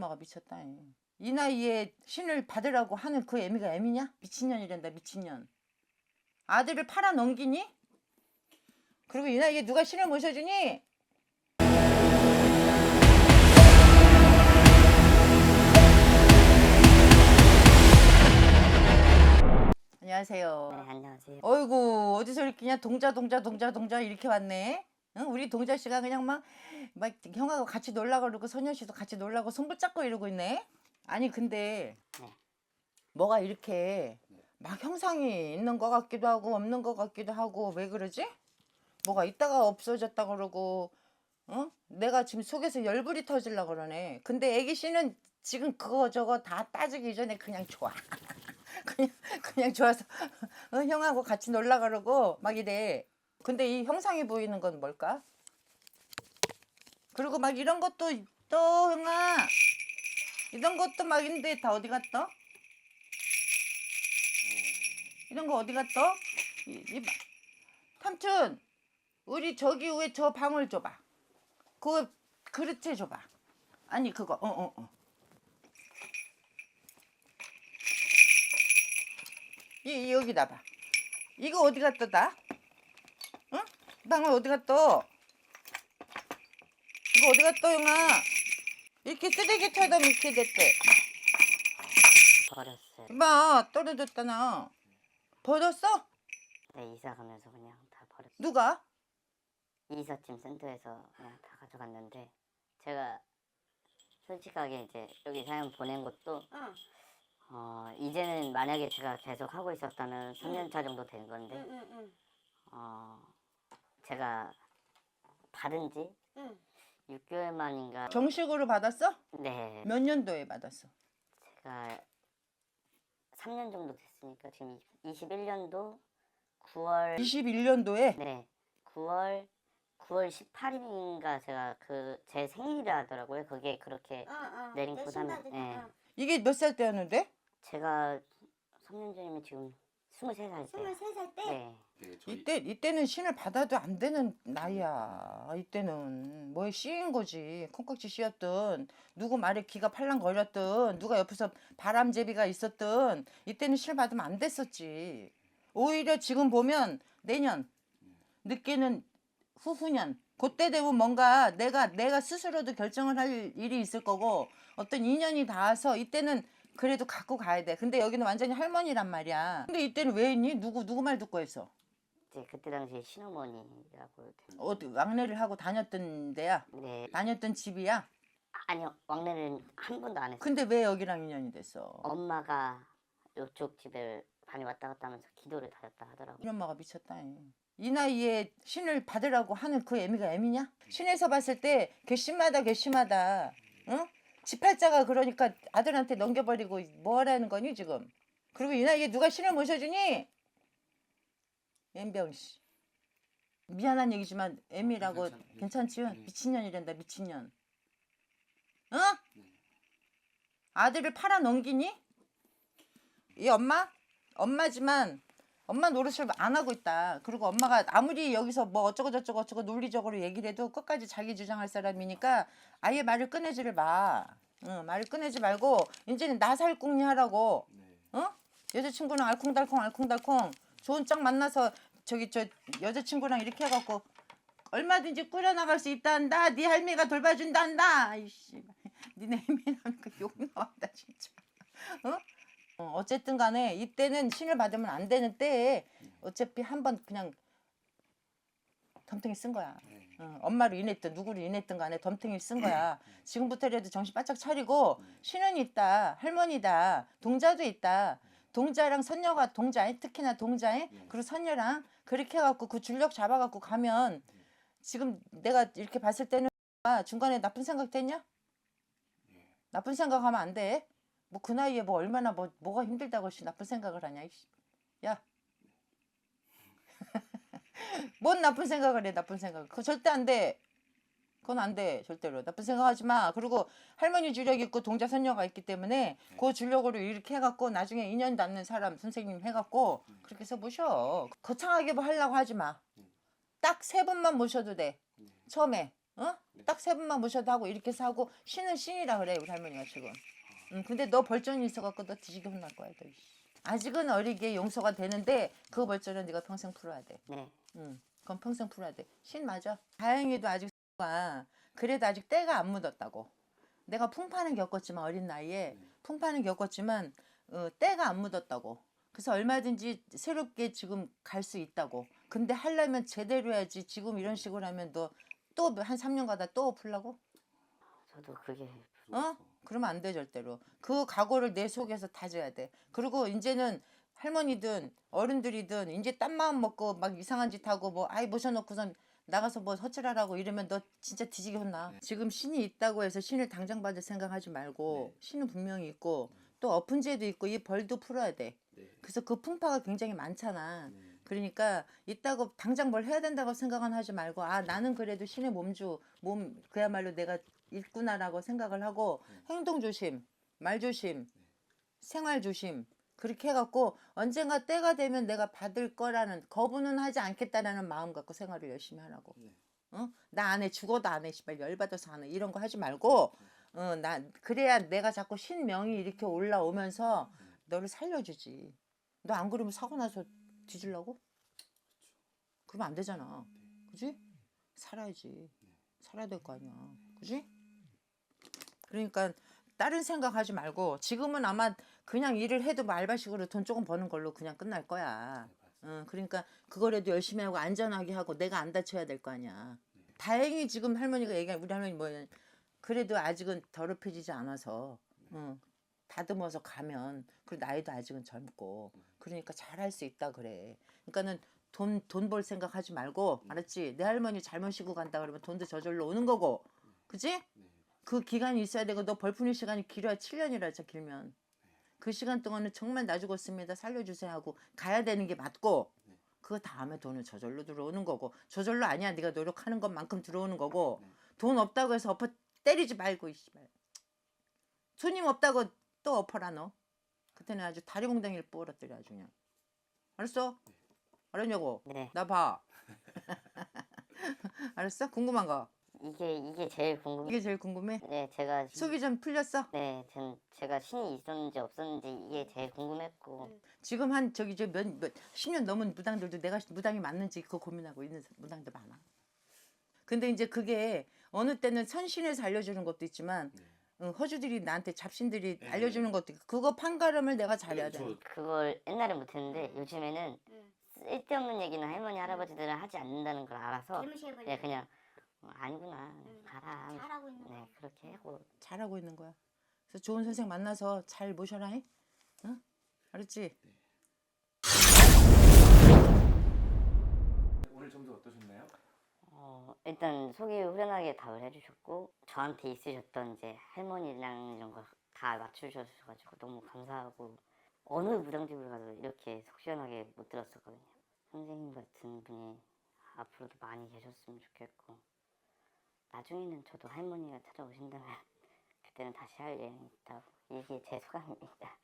엄마가 미쳤다. 이 나이에 신을 받으라고 하는 그 애미가 애미냐? 미친년이란다, 미친년. 아들을 팔아 넘기니? 그리고 이 나이에 누가 신을 모셔주니? 안녕하세요. 네, 안녕하세요. 어이구, 어디서 이렇게 그냥 동자 이렇게 왔네. 응? 우리 동자 씨가 그냥 막 형하고 같이 놀라고 그러고 소녀 씨도 같이 놀라고 손 붙잡고 이러고 있네. 아니 근데 네. 뭐가 이렇게 막 형상이 있는 것 같기도 하고 없는 것 같기도 하고 왜 그러지? 뭐가 있다가 없어졌다 그러고 어? 내가 지금 속에서 열불이 터질라 그러네. 근데 애기 씨는 지금 그거 저거 다 따지기 전에 그냥 좋아. 그냥 좋아서 형하고 같이 놀라 그러고 막 이래. 근데 이 형상이 보이는 건 뭘까? 그리고 막 이런 것도 또 형아 이런 것도 막 있는데 다 어디 갔어? 이런 거 어디 갔어? 삼촌 우리 저기 왜 저 방울 줘봐. 그 그릇에 줘봐. 아니 그거 여기다 봐. 이거 어디 갔다 다? 응? 방울 어디 갔어? 이거 어디 갔어 형아? 이렇게 쓰레기처럼 이렇게 됐대. 버렸어요. 이봐 떨어졌잖아. 버렸어? 네, 이사 가면서 그냥 다 버렸어요. 누가? 이삿짐 센터에서 그냥 다 가져갔는데 제가 솔직하게 이제 여기 사연 보낸 것도 이제는 만약에 제가 계속 하고 있었다면 3년차 정도 된 건데 제가 받은 지 6개월 만인가. 정식으로 받았어? 네, 몇 년도에 받았어? 제가 3년 정도 됐으니까 지금 21년도 9월 21년도에? 네, 9월 18일인가 제가 그 제 생일이라 하더라고요. 그게 그렇게 내린 부담이. 네. 이게 몇 살 때였는데? 제가 3년 전이면 지금 23살 때. 23살 때? 네. 이때는 신을 받아도 안 되는 나이야. 이때는 뭐에 씌인 거지. 콩깍지 씌었든 누구 말에 귀가 팔랑거렸든 누가 옆에서 바람제비가 있었든 이때는 신을 받으면 안 됐었지. 오히려 지금 보면 내년 늦게는 후후년 그때 되면 뭔가 내가 스스로도 결정을 할 일이 있을 거고 어떤 인연이 닿아서 이때는 그래도 갖고 가야 돼. 근데 여기는 완전히 할머니란 말이야. 근데 이때는 왜 했니? 누구 말 듣고 했어? 이제 그때 당시에 신어머니라고. 어디 왕래를 하고 다녔던 데야? 네. 다녔던 집이야? 아니요, 왕래는 한 번도 안 했어요. 근데 왜 여기랑 인연이 됐어? 엄마가 이쪽 집에 많이 왔다 갔다 하면서 기도를 다녔다 하더라고요. 이 엄마가 미쳤다. 이 나이에 신을 받으라고 하는 그 애미가 애미냐? 신에서 봤을 때 괘씸하다. 응? 지팔자가 그러니까 아들한테 넘겨버리고 뭐하라는 거니 지금? 그리고 이 나이에 누가 신을 모셔주니? 엠병씨. 미안한 얘기지만 애미라고 괜찮지? 미친년이란다, 미친년. 응? 아들을 팔아 넘기니? 이 엄마지만 엄마 노릇을 안 하고 있다. 그리고 엄마가 아무리 여기서 뭐 어쩌고 논리적으로 얘기를 해도 끝까지 자기 주장할 사람이니까 아예 말을 꺼내지를 마. 응, 말을 꺼내지 말고 이제는 나살궁리 하라고. 어? 여자친구랑 알콩달콩 좋은 짝 만나서 저 여자친구랑 이렇게 해갖고 얼마든지 꾸려나갈 수 있다 한다. 네 할미가 돌봐준다 한다. 아이씨, 니네 할미라니까 욕 나온다 진짜. 어? 어쨌든 간에 이때는 신을 받으면 안 되는 때에 어차피 한번 그냥 덤탱이 쓴 거야. 엄마를 인했든 누구를 인했든 간에 덤탱이 쓴 거야. 지금부터라도 정신 바짝 차리고 신은 있다. 할머니다. 동자도 있다. 동자랑 선녀가 동자에 특히나 동자에 그리고 선녀랑 그렇게 해갖고 그 줄력 잡아갖고 가면 지금 내가 이렇게 봤을 때는 중간에 나쁜 생각 됐냐? 나쁜 생각하면 안 돼. 뭐 그 나이에 뭐 얼마나 뭐가 힘들다고 나쁜 생각을 하냐. 야. 뭔 나쁜 생각을 해. 나쁜 생각. 그거 절대 안 돼. 그건 안 돼. 절대로. 나쁜 생각하지 마. 그리고 할머니 주력 있고 동자 선녀가 있기 때문에 그 주력으로 이렇게 해갖고 나중에 인연 닿는 사람 선생님 해갖고 그렇게 해서 모셔. 거창하게 뭐 하려고 하지 마. 딱 3번만 모셔도 돼. 처음에. 어? 딱 세 번만 모셔도 하고 이렇게 해서 하고 신은 신이라 그래 우리 할머니가 지금. 근데 너 벌전이 있어갖고 너 뒤지게 혼날 거야 너. 아직은 어리게 용서가 되는데 그 벌전은 네가 평생 풀어야 돼. 네. 그건 평생 풀어야 돼. 신 맞아. 다행히도 아직 가 그래도 아직 때가 안 묻었다고. 내가 풍파는 겪었지만 어린 나이에 풍파는 겪었지만 때가 안 묻었다고. 그래서 얼마든지 새롭게 지금 갈 수 있다고. 근데 하려면 제대로 해야지. 지금 이런 식으로 하면 너 또 한 3년 가다 또 풀라고? 저도 그게 어? 그러면 안 돼 절대로. 그 각오를 내 속에서 다져야 돼. 그리고 이제는 할머니든 어른들이든 이제 딴 마음 먹고 막 이상한 짓 하고 뭐 아이 모셔놓고선 나가서 뭐 허칠하라고 이러면 너 진짜 뒤지게 혼나. 지금 신이 있다고 해서 신을 당장 받을 생각하지 말고 신은 분명히 있고 또 엎은 죄도 있고 이 벌도 풀어야 돼. 그래서 그 풍파가 굉장히 많잖아. 그러니까 있다고 당장 뭘 해야 된다고 생각은 하지 말고 아 나는 그래도 신의 몸 그야말로 내가 있구나라고 생각을 하고 행동 조심, 말 조심, 생활 조심 그렇게 해갖고 언젠가 때가 되면 내가 받을 거라는 거부는 하지 않겠다라는 마음 갖고 생활을 열심히 하라고. 어? 나 안 해 죽어도 안 해 씨발 열받아서 안 해 이런 거 하지 말고 나 그래야 내가 자꾸 신명이 이렇게 올라오면서 너를 살려주지. 너 안 그러면 사고 나서 뒤질라고? 그러면 안 되잖아. 그지? 살아야지. 살아야 될 거 아니야. 그지? 그러니까 다른 생각하지 말고 지금은 아마 그냥 일을 해도 뭐 알바식으로 돈 조금 버는 걸로 그냥 끝날 거야. 그러니까 그거라도 열심히 하고 안전하게 하고 내가 안 다쳐야 될 거 아니야. 다행히 지금 할머니가 얘기한 우리 할머니 뭐냐 그래도 아직은 더럽혀지지 않아서 다듬어서 가면 그리고 나이도 아직은 젊고 그러니까 잘할 수 있다 그래. 그러니까는 돈 벌 생각하지 말고 알았지? 내 할머니 잘 모시고 간다 그러면 돈도 저절로 오는 거고 그지? 그 기간이 있어야 되고 너 벌푸는 시간이 길어야 7년이라 자 길면 그 시간 동안은 정말 나 죽었습니다 살려주세요 하고 가야 되는 게 맞고 그 다음에 돈은 저절로 들어오는 거고 저절로 아니야 네가 노력하는 것만큼 들어오는 거고 돈 없다고 해서 엎어 때리지 말고 이씨발 손님 없다고 또 엎어라 너 그때는 아주 다리몽둥이를 부어뜨려 아주 그냥 알았어? 알았냐고? 네. 나 봐. 알았어? 궁금한 거 이게 제일 궁금해요. 이게 제일 궁금해? 네, 제가 속이 좀 풀렸어? 네, 제가 신이 있었는지 없었는지 이게 제일 궁금했고 지금 한 저기 저 몇 10년 넘은 무당들도 내가 무당이 맞는지 그거 고민하고 있는 무당들 많아. 근데 이제 그게 어느 때는 선신에서 알려주는 것도 있지만 허주들이 나한테 잡신들이 알려주는 것도 있고 그거 판가름을 내가 잘해야 돼. 그걸 옛날에 못했는데 요즘에는 쓸데없는 얘기는 할머니 할아버지들은 하지 않는다는 걸 알아서 네, 그냥 아니구나 가라 잘하고 있는 네, 그렇게 하고 잘하고 있는 거야. 그래서 좋은 선생 만나서 잘 모셔라. 응? 알았지? 오늘 점수 어떠셨나요? 일단 속이 후련하게 답을 해주셨고 저한테 있으셨던 이제 할머니랑 이런 거 다 맞추셔가지고 너무 감사하고 어느 무당집을 가도 이렇게 속 시원하게 못 들었었거든요. 선생님 같은 분이 앞으로도 많이 계셨으면 좋겠고 나중에는 저도 할머니가 찾아오신다면 그때는 다시 할 예정이 있다고 이게 제 소감입니다.